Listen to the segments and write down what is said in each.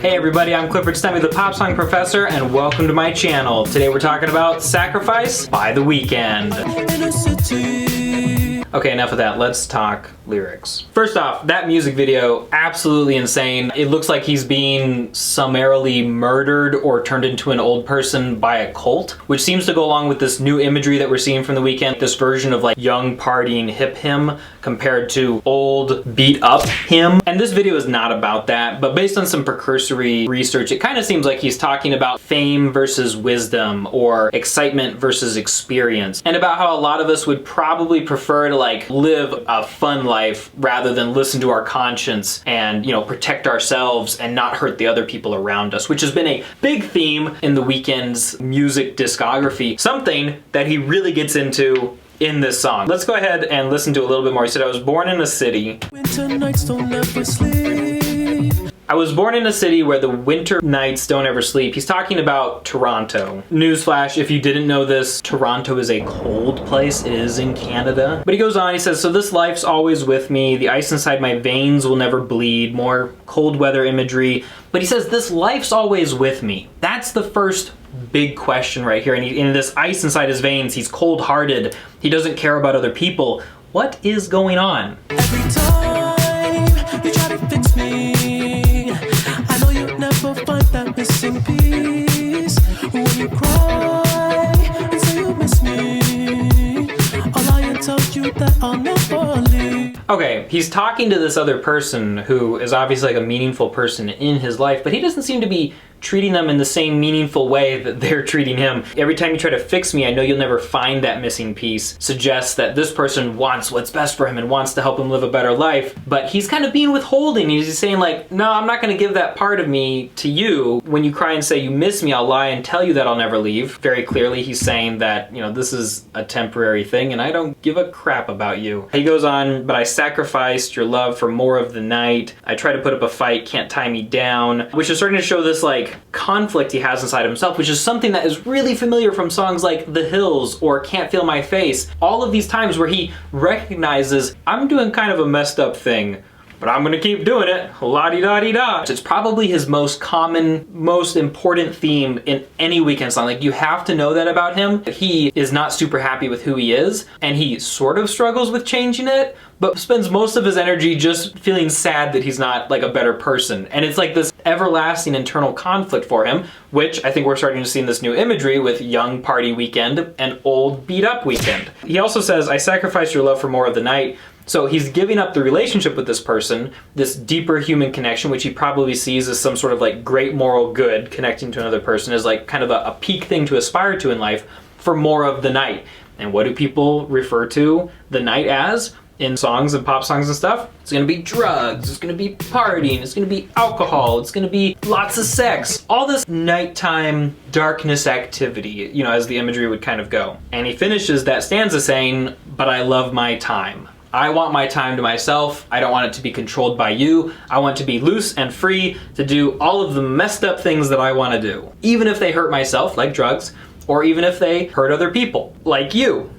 Hey everybody, I'm Clifford Stemmie, the Pop Song Professor, and welcome to my channel. Today we're talking about Sacrifice by The Weeknd. Okay, enough of that. Let's talk lyrics. First off, that music video, absolutely insane. It looks like he's being summarily murdered or turned into an old person by a cult, which seems to go along with this new imagery that we're seeing from The Weeknd, this version of like young partying hip him compared to old beat up him. And this video is not about that, but based on some precursory research, it kind of seems like he's talking about fame versus wisdom or excitement versus experience, and about how a lot of us would probably prefer to like live a fun life rather than listen to our conscience and, you know, protect ourselves and not hurt the other people around us, which has been a big theme in The Weeknd's music discography, something that he really gets into in this song. Let's go ahead and listen to a little bit more. He said, I was born in a city. Winter nights don't ever sleep. I was born in a city where the winter nights don't ever sleep. He's talking about Toronto. Newsflash, if you didn't know this, Toronto is a cold place. It is in Canada. But he goes on, he says, so this life's always with me. The ice inside my veins will never bleed. More cold weather imagery. But he says, this life's always with me. That's the first big question right here. And in this ice inside his veins, he's cold-hearted. He doesn't care about other people. What is going on? Every time you try to fix me, I know you'll never find that missing piece. When you cry and say you miss me, I'll lie and tell you that I'll never leave. Okay, he's talking to this other person who is obviously like a meaningful person in his life, but he doesn't seem to be treating them in the same meaningful way that they're treating him. Every time you try to fix me, I know you'll never find that missing piece, suggests that this person wants what's best for him and wants to help him live a better life, but he's kind of being withholding. He's saying like, no, I'm not gonna give that part of me to you. When you cry and say you miss me, I'll lie and tell you that I'll never leave. Very clearly he's saying that, you know, this is a temporary thing and I don't give a crap about you. He goes on, but I sacrificed your love for more of the night. I try to put up a fight, can't tie me down, which is starting to show this like conflict he has inside himself, which is something that is really familiar from songs like The Hills or Can't Feel My Face. All of these times where he recognizes, I'm doing kind of a messed up thing, but I'm gonna keep doing it, la-di-da-di-da. It's probably his most common, most important theme in any Weeknd song. Like, you have to know that about him. He is not super happy with who he is, and he sort of struggles with changing it, but spends most of his energy just feeling sad that he's not like a better person. And it's like this everlasting internal conflict for him, which I think we're starting to see in this new imagery with young party Weeknd and old beat up Weeknd. He also says, I sacrificed your love for more of the night. So he's giving up the relationship with this person, this deeper human connection, which he probably sees as some sort of like great moral good, connecting to another person as like kind of a peak thing to aspire to in life, for more of the night. And what do people refer to the night as in songs and pop songs and stuff? It's gonna be drugs, it's gonna be partying, it's gonna be alcohol, it's gonna be lots of sex, all this nighttime darkness activity, you know, as the imagery would kind of go. And he finishes that stanza saying, but I love my time. I want my time to myself. I don't want it to be controlled by you. I want to be loose and free to do all of the messed up things that I want to do. Even if they hurt myself, like drugs, or even if they hurt other people, like you.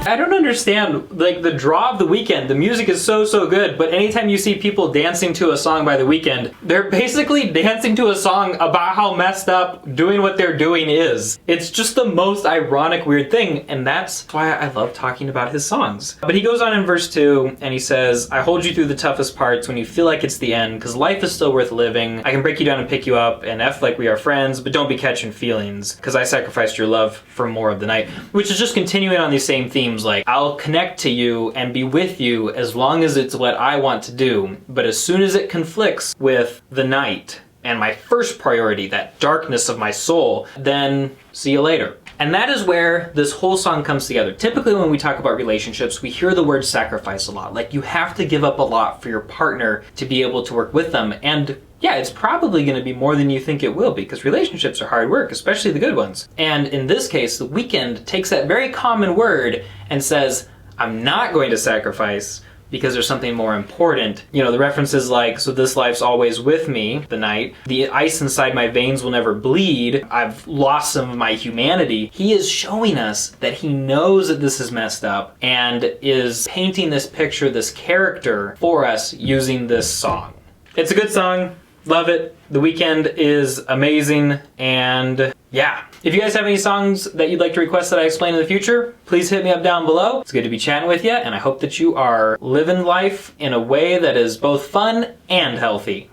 I don't understand, like, the draw of The Weeknd. The music is so good, but anytime you see people dancing to a song by The Weeknd, they're basically dancing to a song about how messed up doing what they're doing is. It's just the most ironic, weird thing, and that's why I love talking about his songs. But he goes on in verse 2, and he says, I hold you through the toughest parts when you feel like it's the end, because life is still worth living. I can break you down and pick you up, and F like we are friends, but don't be catching feelings, because I sacrificed your love for more of the night. Which is just continuing on these same themes. Like, I'll connect to you and be with you as long as it's what I want to do, but as soon as it conflicts with the night and my first priority, that darkness of my soul, then see you later. And that is where this whole song comes together. Typically when we talk about relationships, we hear the word sacrifice a lot. Like, you have to give up a lot for your partner to be able to work with them. And yeah, it's probably going to be more than you think it will be, because relationships are hard work, especially the good ones. And in this case, The Weeknd takes that very common word and says, I'm not going to sacrifice because there's something more important. You know, the references like, so this life's always with me, the night, the ice inside my veins will never bleed, I've lost some of my humanity. He is showing us that he knows that this is messed up and is painting this picture, this character for us using this song. It's a good song. Love it. The Weeknd is amazing, and yeah. If you guys have any songs that you'd like to request that I explain in the future, please hit me up down below. It's good to be chatting with you, and I hope that you are living life in a way that is both fun and healthy.